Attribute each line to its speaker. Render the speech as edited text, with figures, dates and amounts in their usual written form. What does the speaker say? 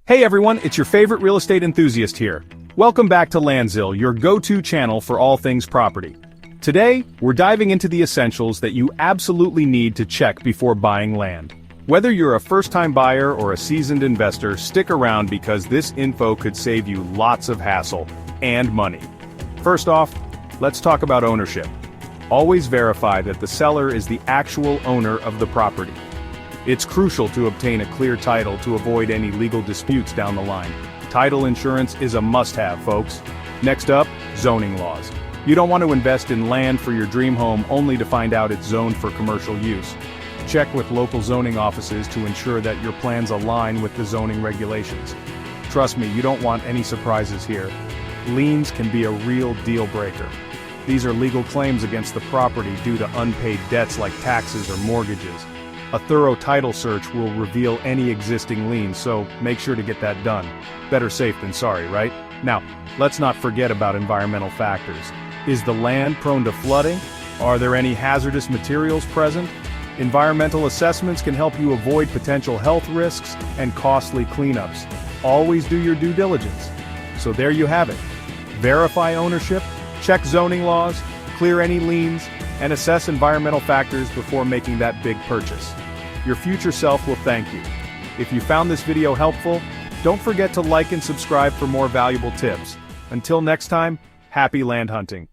Speaker 1: Hey everyone, it's your favorite real estate enthusiast here. Welcome back to Landzille, your go-to channel for all things property. Today, we're diving into the essentials that you absolutely need to check before buying land. Whether you're a first-time buyer or a seasoned investor, stick around because this info could save you lots of hassle and money. First off, let's talk about ownership. Always verify that the seller is the actual owner of the property. It's crucial to obtain a clear title to avoid any legal disputes down the line. Title insurance is a must-have, folks. Next up, zoning laws. You don't want to invest in land for your dream home only to find out it's zoned for commercial use. Check with local zoning offices to ensure that your plans align with the zoning regulations. Trust me, you don't want any surprises here. Liens can be a real deal breaker. These are legal claims against the property due to unpaid debts like taxes or mortgages. A thorough title search will reveal any existing liens, so make sure to get that done. Better safe than sorry, right? Now, let's not forget about environmental factors. Is the land prone to flooding? Are there any hazardous materials present? Environmental assessments can help you avoid potential health risks and costly cleanups. Always do your due diligence. So there you have it. Verify ownership, check zoning laws, clear any liens, and assess environmental factors before making that big purchase. Your future self will thank you. If you found this video helpful, don't forget to like and subscribe for more valuable tips. Until next time, happy land hunting.